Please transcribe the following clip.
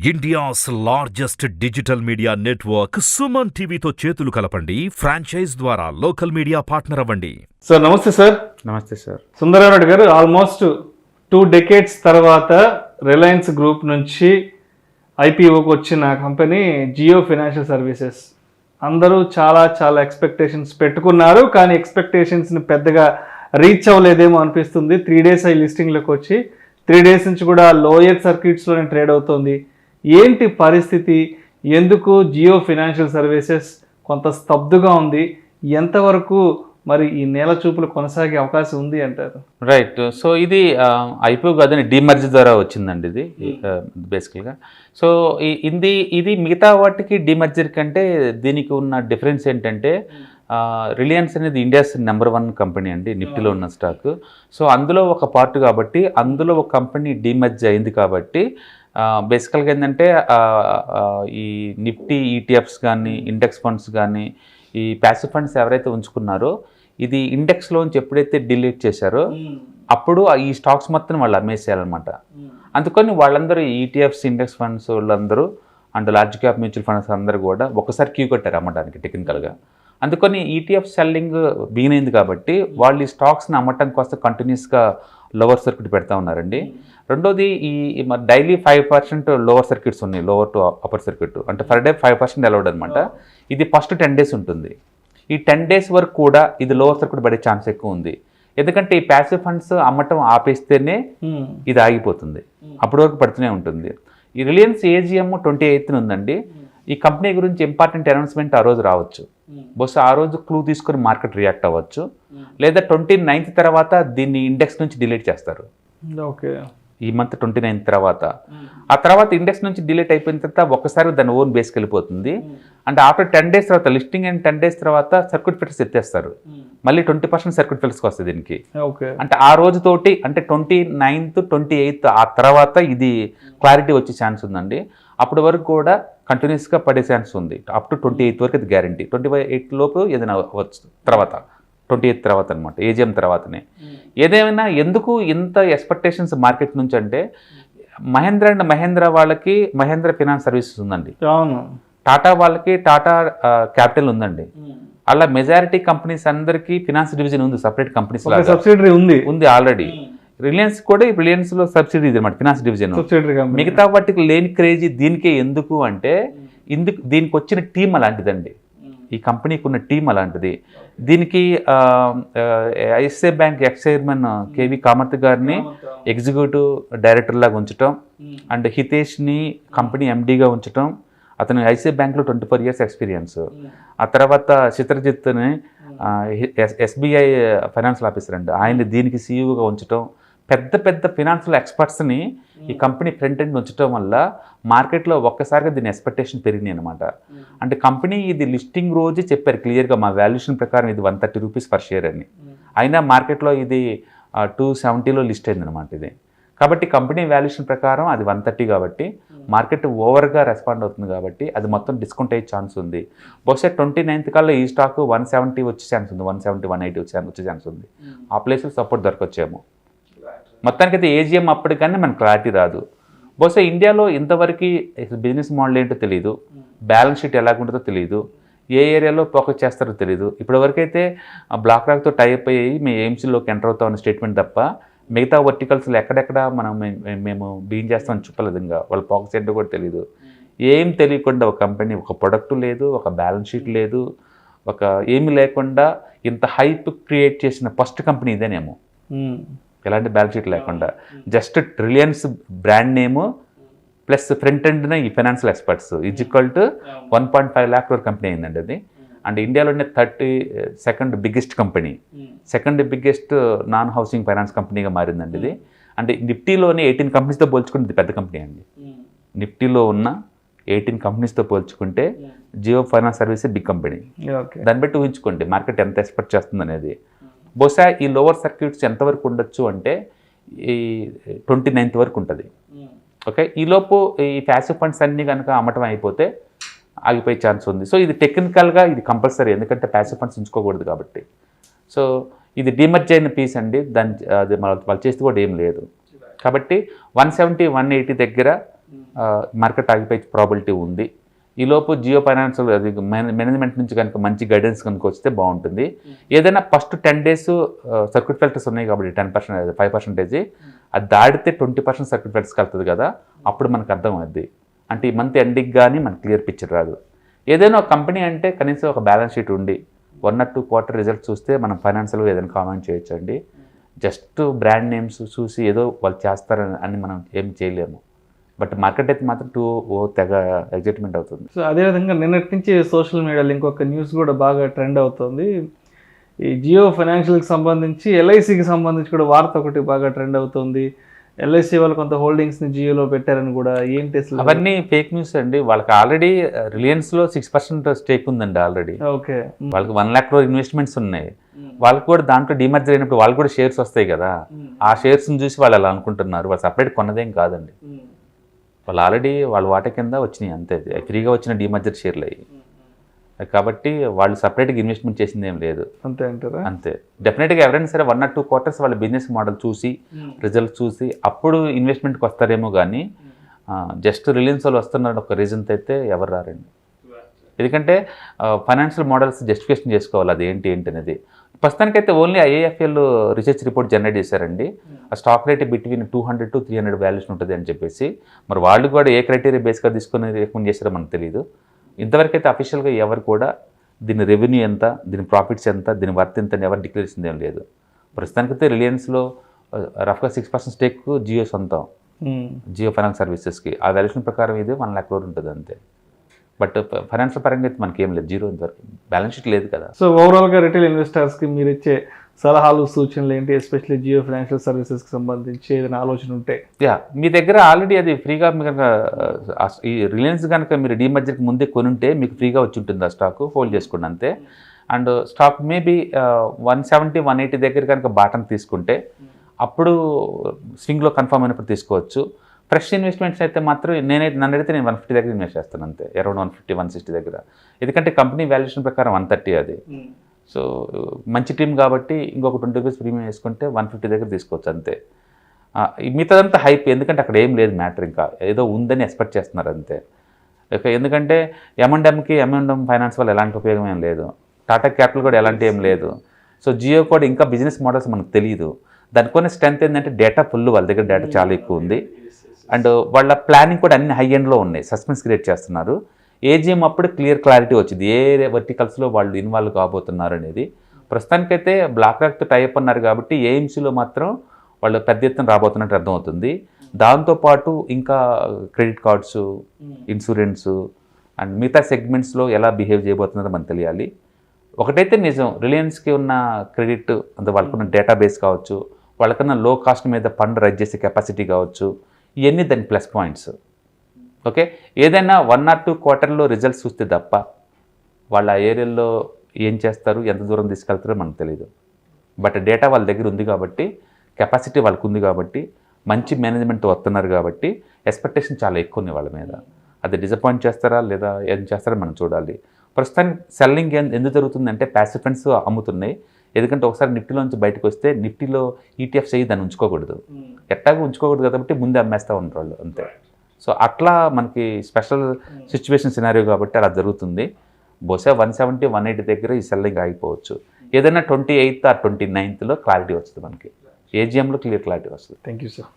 India's largest digital media network Suman టీవీతో చేతులు కలపండి. ఫ్రాంచైజ్ ద్వారా లోకల్ మీడియా పార్ట్నర్ అవ్వండి. సార్ నమస్తే సార్. నమస్తే సార్. సుందరారెడ్డి గారు, ఆల్మోస్ట్ 2 decades తర్వాత రిలయన్స్ గ్రూప్ నుంచి ఐపీఓకి వచ్చిన కంపెనీ జియో ఫైనాన్షియల్ సర్వీసెస్. అందరూ చాలా ఎక్స్పెక్టేషన్స్ పెట్టుకున్నారు, కానీ ఎక్స్పెక్టేషన్స్ని పెద్దగా రీచ్ అవ్వలేదేమో అనిపిస్తుంది. 3 days అయి లిస్టింగ్లోకి వచ్చి 3 days నుంచి కూడా లోయర్ సర్క్యూట్స్లోనే ట్రేడ్ అవుతుంది. ఏంటి పరిస్థితి? ఎందుకు జియో ఫైనాన్షియల్ సర్వీసెస్ కొంత స్తబ్దుగా ఉంది? ఎంతవరకు మరి ఈ నేల చూపులు కొనసాగే అవకాశం ఉంది అంటారు? రైట్. సో ఇది ఐపీఓ కాదని డీమర్జ్ ద్వారా వచ్చిందండి ఇది బేసికల్గా. సో ఇది మిగతా వాటికి డీమర్జర్ కంటే దీనికి ఉన్న డిఫరెన్స్ ఏంటంటే, రిలయన్స్ అనేది ఇండియాస్ నెంబర్ 1 కంపెనీ అండి, నిఫ్టీలో ఉన్న స్టాక్. సో అందులో ఒక పార్ట్ కాబట్టి, అందులో ఒక కంపెనీ డీమర్జ్ అయింది కాబట్టి బేసికల్గా ఏంటంటే ఈ నిఫ్టీ ఈటీఎఫ్స్ కానీ, ఇండెక్స్ ఫండ్స్ కానీ, ఈ ప్యాసివ్ ఫండ్స్ ఎవరైతే ఉంచుకున్నారో, ఇది ఇండెక్స్లోంచి ఎప్పుడైతే డిలీట్ చేశారో అప్పుడు ఈ స్టాక్స్ మొత్తం వాళ్ళు అమ్మేసేయాలన్నమాట. అందుకని వాళ్ళందరూ ఈటీఎఫ్స్, ఇండెక్స్ ఫండ్స్ వాళ్ళందరూ and large cap mutual funds అందరూ కూడా ఒకసారి క్యూ కట్టారు అమ్మడానికి టెక్నికల్గా. అందుకని ఈటీఎఫ్ సెల్లింగ్ బిగిన్ అయింది కాబట్టి వాళ్ళు ఈ స్టాక్స్ని అమ్మటం కోసం కంటిన్యూస్గా లోవర్ సర్క్యూట్ పెడతా ఉన్నారండి. రెండోది ఈ డైలీ 5% లోవర్ సర్క్యూట్స్ ఉన్నాయి, లోవర్ టు అప్పర్ సర్క్యూట్ అంటే పర్ డే 5% అలౌడ్ అనమాట. ఇది ఫస్ట్ 10 days ఉంటుంది. ఈ 10 days వరకు కూడా ఇది లోవర్ సర్క్యూట్ పడే ఛాన్స్ ఎక్కువ ఉంది. ఎందుకంటే ఈ ప్యాసివ్ ఫండ్స్ అమ్మటం ఆపేస్తేనే ఇది ఆగిపోతుంది, అప్పటి వరకు పడుతూనే ఉంటుంది. ఈ రిలయన్స్ ఏజిఎం 28th ఉందండి. ఈ కంపెనీ గురించి ఇంపార్టెంట్ అనౌన్స్మెంట్ ఆ రోజు రావచ్చు. బహుశా ఆ రోజు క్లూ తీసుకొని మార్కెట్ రియాక్ట్ అవ్వచ్చు, లేదా 29th తర్వాత దీన్ని ఇండెక్స్ నుంచి డిలీట్ చేస్తారు. ఓకే, ఈ మంత్ 29th తర్వాత. ఆ తర్వాత ఇండెక్స్ నుంచి డిలీట్ అయిపోయిన తర్వాత ఒక్కసారి దాని ఓన్ బేస్కి వెళ్ళిపోతుంది. అంటే ఆఫ్టర్ 10 days తర్వాత, లిస్టింగ్ అండ్ 10 days తర్వాత సర్క్యూట్ ఫిల్టర్స్ ఎత్తేస్తారు. మళ్ళీ 20% సర్క్యూట్ ఫిల్టర్స్కి వస్తుంది దీనికి. అంటే ఆ రోజుతోటి అంటే 29th, 28th ఆ తర్వాత ఇది క్లారిటీ వచ్చే ఛాన్స్ ఉందండి. అప్పటి వరకు కూడా కంటిన్యూస్గా పడే ఛాన్స్ ఉంది. అప్ టు 28th వరకు ఇది గ్యారంటీ. 28 లోపు ఏదైనా అవ్వచ్చు, తర్వాత 28th తర్వాత అనమాట, ఏజిఎం తర్వాతనే. ఏదేమైనా ఎందుకు ఇంత ఎక్స్పెక్టేషన్స్ మార్కెట్ నుంచి అంటే, మహేంద్ర అండ్ మహేంద్ర వాళ్ళకి మహేంద్ర ఫైనాన్స్ సర్వీసెస్ ఉందండి, టాటా వాళ్ళకి టాటా క్యాపిటల్ ఉందండి. అలా మెజారిటీ కంపెనీస్ అందరికీ ఫినాన్స్ డివిజన్ ఉంది, సపరేట్ కంపెనీస్ సబ్సిడరీ ఉంది ఆల్రెడీ. రిలయన్స్ కూడా ఈ రిలయన్స్లో సబ్సిడీ అనమాట, ఫినాన్స్ డివిజన్. మిగతా వాటికి లేని క్రేజీ దీనికే ఎందుకు అంటే, దీనికి వచ్చిన టీం అలాంటిదండి, ఈ కంపెనీకి ఉన్న టీం అలాంటిది. దీనికి ICI bank ex chairman KV Kamath గారిని ఎగ్జిక్యూటివ్ డైరెక్టర్ లాగా ఉంచటం, అండ్ హితేష్ని కంపెనీ ఎండీగా ఉంచటం. అతను ఐసిఐ బ్యాంక్లో 24 years ఎక్స్పీరియన్స్. ఆ తర్వాత చిత్రజిత్ని ఎస్బీఐ ఫైనాన్షియల్ ఆఫీసర్ అండి, ఆయన్ని దీనికి సీఈఓగా ఉంచటం. పెద్ద ఫినాన్షియల్ ఎక్స్పర్ట్స్ని ఈ కంపెనీ ఫ్రంట్ ఎండ్ ఉంచడం వల్ల మార్కెట్లో ఒక్కసారిగా దీని ఎక్స్పెక్టేషన్ పెరిగినాయి అనమాట. అంటే కంపెనీ ఇది లిస్టింగ్ రోజు చెప్పారు క్లియర్గా, మా వాల్యుయేషన్ ప్రకారం ఇది 130 rupees per share అని. అయినా మార్కెట్లో ఇది 270లో లిస్ట్ అయింది అనమాట ఇది. కాబట్టి కంపెనీ వాల్యుయేషన్ ప్రకారం అది 130 కాబట్టి మార్కెట్ ఓవర్గా రెస్పాండ్ అవుతుంది కాబట్టి అది మొత్తం డిస్కౌంట్ అయ్యే ఛాన్స్ ఉంది. బహుశా 29th కల్లా ఈ స్టాక్ 170 వచ్చే ఛాన్స్ ఉంది, 170, 180 వచ్చే ఛాన్స్ ఉంది. ఆ ప్లేస్లో సపోర్ట్ దొరకొచ్చేమో. మొత్తానికైతే ఏజిఎం అప్పటికన్నా మనకు క్లారిటీ రాదు. బహుశా ఇండియాలో ఇంతవరకు బిజినెస్ మోడల్ ఏంటో తెలియదు, బ్యాలెన్స్ షీట్ ఎలాగుంటుందో తెలియదు, ఏ ఏరియాలో ఫోకస్ చేస్తారో తెలియదు. ఇప్పటివరకైతే బ్లాక్ రాక్తో టైప్ అయ్యి మేము ఎయిమ్స్లోకి ఎంటర్ అవుతామన్న స్టేట్మెంట్ తప్ప మిగతా వర్టికల్స్లో ఎక్కడెక్కడ మేము బీన్ చేస్తామని చెప్పలేదు. ఇంకా వాళ్ళ ఫోకస్ ఏంటో కూడా తెలియదు. ఏం తెలియకుండా ఒక కంపెనీ, ఒక ప్రొడక్ట్ లేదు, ఒక బ్యాలెన్స్ షీట్ లేదు, ఒక ఏమి లేకుండా ఇంత హైప్ క్రియేట్ చేసిన ఫస్ట్ కంపెనీ ఇదేనేమో. ఎలాంటి బ్యాలెన్స్ షీట్ లేకుండా just Reliance brand name plus front ఎండ్న ఈ financial experts equal to 1.5 lakh crore company అయిందండి అది. అండ్ ఇండియాలోనే 32nd biggest company, 2nd biggest non housing finance కంపెనీగా మారిందండి ఇది. అంటే నిఫ్టీలోనే 18 కంపెనీస్తో పోల్చుకుంటే ఇది పెద్ద కంపెనీ అండి. నిఫ్టీలో ఉన్న 18 కంపెనీస్తో పోల్చుకుంటే Jio finance service big company. దాన్ని బట్టి ఊహించుకోండి మార్కెట్ ఎంత ఎక్స్పెక్ట్ చేస్తుంది అనేది. బహుశా ఈ లోవర్ సర్క్యూట్స్ ఎంతవరకు ఉండొచ్చు అంటే ఈ 29th వరకు ఉంటుంది. ఓకే, ఈలోపు ఈ ప్యాసివ్ ఫండ్స్ అన్నీ కనుక అమ్మటం అయిపోతే ఆగిపోయే ఛాన్స్ ఉంది. సో ఇది టెక్నికల్గా ఇది కంపల్సరీ, ఎందుకంటే ప్యాసివ్ ఫండ్స్ ఉంచుకోకూడదు కాబట్టి. సో ఇది డిమర్జ్ అయిన పీస్ అండి, దాని అది వాళ్ళు చేస్తే కూడా ఏం లేదు. కాబట్టి 170, 180 దగ్గర మార్కెట్ ఆగిపోయే ప్రాబిలిటీ ఉంది. ఈలోపు జియో ఫైనాన్స్ అది మేనేజ్మెంట్ నుంచి కనుక మంచి గైడెన్స్ కనుక వస్తే బాగుంటుంది. ఏదైనా ఫస్ట్ 10 days సర్క్యూట్ ఫిల్టర్స్ ఉన్నాయి కాబట్టి 10%, 5% అది దాడితే 20% సర్క్యూట్ ఫిల్టర్స్కి వెళ్తుంది కదా, అప్పుడు మనకు అర్థం అవుద్ది. అంటే ఈ మంత్ ఎండింగ్ కానీ మనకు క్లియర్ పిక్చర్ రాదు. ఏదైనా ఒక కంపెనీ అంటే కనీసం ఒక బ్యాలెన్స్ షీట్ ఉండి 1 or 2 quarter రిజల్ట్స్ చూస్తే మనం ఫైనాన్షియల్గా ఏదైనా కామెంట్ చేయొచ్చండి. జస్ట్ బ్రాండ్ నేమ్స్ చూసి ఏదో వాళ్ళు చేస్తారని మనం ఏం చేయలేము. బట్ మార్కెట్ అయితే మాత్రం తెగ ఎగ్జైట్మెంట్ అవుతుంది. సో అదేవిధంగా నిన్నటి నుంచి సోషల్ మీడియాలో ఇంకొక న్యూస్ కూడా బాగా ట్రెండ్ అవుతుంది. ఈ జియో ఫైనాన్షియల్కి సంబంధించి ఎల్ఐసికి సంబంధించి కూడా వార్త ఒకటి బాగా ట్రెండ్ అవుతుంది. ఎల్ఐసి వాళ్ళు కొంత హోల్డింగ్స్ని జియోలో పెట్టారని కూడా. ఏంటి అసలు? అవన్నీ ఫేక్ న్యూస్ అండి. వాళ్ళకి ఆల్రెడీ రిలయన్స్లో 6% స్టేక్ ఉందండి ఆల్రెడీ. ఓకే, వాళ్ళకి 1 lakh crore ఇన్వెస్ట్మెంట్స్ ఉన్నాయి. వాళ్ళకి కూడా దాంట్లో డిమర్జర్ అయినప్పుడు వాళ్ళు కూడా షేర్స్ వస్తాయి కదా, ఆ షేర్స్ని చూసి వాళ్ళు అలా అనుకుంటున్నారు. వాళ్ళు సపరేట్ కొన్నదేం కాదండి. వాళ్ళు ఆల్రెడీ వాళ్ళ వాటా కింద వచ్చినాయి అంతే, ఫ్రీగా వచ్చిన డిమర్జర్ షేర్లు అయ్యి. కాబట్టి వాళ్ళు సపరేట్గా ఇన్వెస్ట్మెంట్ చేసింది ఏం లేదు. అంతే అంటారా? అంతే. డెఫినెట్గా ఎవరైనా సరే 1 or 2 quarters వాళ్ళ బిజినెస్ మోడల్ చూసి రిజల్ట్ చూసి అప్పుడు ఇన్వెస్ట్మెంట్కి వస్తారేమో కానీ జస్ట్ రిలయన్స్ వాళ్ళు వస్తున్నారు ఒక రీజన్తో అయితే ఎవరు రారండి. ఎందుకంటే ఫైనాన్షియల్ మోడల్స్ జస్టిఫికేషన్ చేసుకోవాలి అది ఏంటి అనేది. ప్రస్తుతానికైతే only IAFL research report generate చేశారండి. ఆ stock rate between 200 to 300 valuation ఉంటుంది అని చెప్పేసి. మరి వాళ్ళు కూడా ఏ క్రైటీరియా బేస్గా తీసుకుని రికమెండ్ చేశారో మనకు తెలియదు. ఇంతవరకు అయితే అఫీషియల్గా ఎవరు కూడా దీని రెవెన్యూ ఎంత, దీని ప్రాఫిట్స్ ఎంత, దీని వర్త్ ఎంత అని ఎవరు డిక్లేర్ చేసింది ఏం లేదు. ప్రస్తుతానికైతే రిలయన్స్లో రఫ్గా 6% స్టేక్ జియో సొంతం, జియో ఫైనాన్స్ సర్వీసెస్కి. ఆ వాల్యూషన్ ప్రకారం ఇది 1 lakh crore ఉంటుంది అంతే. బట్ ఫైనాన్షియల్ పరంగా అయితే మనకి ఏం లేదు, జీరో ఇంతవరకు బ్యాలెన్స్ షీట్ లేదు కదా. సో ఓవరాల్గా రిటైల్ ఇన్వెస్టర్స్కి మీరు ఇచ్చే సలహాలు సూచనలు ఏంటి, ఎస్పెషల్లీ జియో ఫైనాన్షియల్ సర్వీసెస్కి సంబంధించి ఏదైనా ఆలోచన ఉంటే? మీ దగ్గర ఆల్రెడీ అది ఫ్రీగా మీకు కనుక ఈ రిలయన్స్ కనుక మీరు డీమర్జర్కి ముందే కొనుంటే మీకు ఫ్రీగా వచ్చి ఉంటుంది ఆ స్టాక్, హోల్డ్ చేసుకోండి అంతే. అండ్ స్టాక్ మేబీ 170, 180 దగ్గర కనుక బాటం తీసుకుంటే అప్పుడు స్వింగ్లో కన్ఫర్మ్ అయినప్పుడు తీసుకోవచ్చు. ఫ్రెష్ ఇన్వెస్ట్మెంట్స్ అయితే మాత్రం నన్ను అడిగితే నేను 150 దగ్గర ఇన్వెస్ట్ చేస్తాను అంతే, అరౌండ్ 150, 160 దగ్గర. ఎందుకంటే కంపెనీ వాల్యుయేషన్ ప్రకారం 130 అది. సో మంచి టీం కాబట్టి ఇంకొక 20 rupees ప్రీమియం వేసుకుంటే 150 దగ్గర తీసుకోవచ్చు అంతే. మిగతాదంతా హైప్, ఎందుకంటే అక్కడ ఏం లేదు మ్యాటర్, ఇంకా ఏదో ఉందని ఎక్స్పెక్ట్ చేస్తున్నారు అంతే. ఓకే, ఎందుకంటే M&M ఫైనాన్స్ వల్ల ఎలాంటి ఉపయోగం ఏం లేదు, టాటా క్యాపిటల్ కూడా ఎలాంటి ఏం లేదు. సో జియో కూడా ఇంకా బిజినెస్ మోడల్స్ మనకు తెలియదు. దానికొన్న స్ట్రెంత్ ఏంటంటే డేటా ఫుల్, వాళ్ళ దగ్గర డేటా చాలా ఎక్కువ ఉంది. అండ్ వాళ్ళ ప్లానింగ్ కూడా అన్ని హై ఎండ్లో ఉన్నాయి, సస్పెన్స్ క్రియేట్ చేస్తున్నారు. ఏజిఎం అప్పుడు క్లారిటీ వచ్చింది ఏ వర్టికల్స్లో వాళ్ళు ఇన్వాల్వ్ కాబోతున్నారు అనేది. ప్రస్తుతానికైతే బ్లాక్ రాక్తో టైప్ అన్నారు కాబట్టి ఏఎంసీలో మాత్రం వాళ్ళు పెద్ద ఎత్తున రాబోతున్నట్టు అర్థమవుతుంది. దాంతోపాటు ఇంకా క్రెడిట్ కార్డ్స్, ఇన్సూరెన్స్ అండ్ మిగతా సెగ్మెంట్స్లో ఎలా బిహేవ్ చేయబోతున్నారో మనకు తెలియాలి. ఒకటైతే నిజం, రిలయన్స్కి ఉన్న క్రెడిట్ అంత వాళ్ళకున్న డేటాబేస్ కావచ్చు, వాళ్ళకన్నా లో కాస్ట్ మీద ఫండ్ రైజ్ చేసే కెపాసిటీ కావచ్చు, ఇవన్నీ దాని ప్లస్ పాయింట్స్. ఓకే, ఏదైనా 1 or 2 quarterలో రిజల్ట్స్ చూస్తే తప్ప వాళ్ళ ఏరియాలో ఏం చేస్తారు, ఎంత దూరం తీసుకెళ్తారో మనకు తెలియదు. బట్ డేటా వాళ్ళ దగ్గర ఉంది కాబట్టి, కెపాసిటీ వాళ్ళకు ఉంది కాబట్టి, మంచి మేనేజ్మెంట్ వస్తున్నారు కాబట్టి ఎక్స్పెక్టేషన్ చాలా ఎక్కువ ఉన్నాయి వాళ్ళ మీద. అది డిసప్పాయింట్ చేస్తారా లేదా ఏం చేస్తారో మనం చూడాలి. ప్రస్తుతానికి సెల్లింగ్ ఎందుకు జరుగుతుందంటే ప్యాసివ్ ఫండ్స్ అమ్ముతున్నాయి. ఎందుకంటే ఒకసారి నిఫ్టీలోంచి బయటకు వస్తే నిఫ్టీలో ఈటీఎఫ్స్ అయ్యి దాన్ని ఉంచుకోకూడదు, ఎట్టాగా ఉంచుకోకూడదు కాబట్టి ముందే అమ్మేస్తూ ఉంటారు వాళ్ళు అంతే. సో అట్లా మనకి స్పెషల్ సిచ్యువేషన్ సినారియో కాబట్టి అలా జరుగుతుంది. బహుశా 170, 180 దగ్గర ఈ సెల్లింగ్ ఆగిపోవచ్చు. ఏదైనా 28th or 29th క్లారిటీ వస్తుంది మనకి, ఏజిఎంలో క్లియర్ క్లారిటీ వస్తుంది. Thank you sir.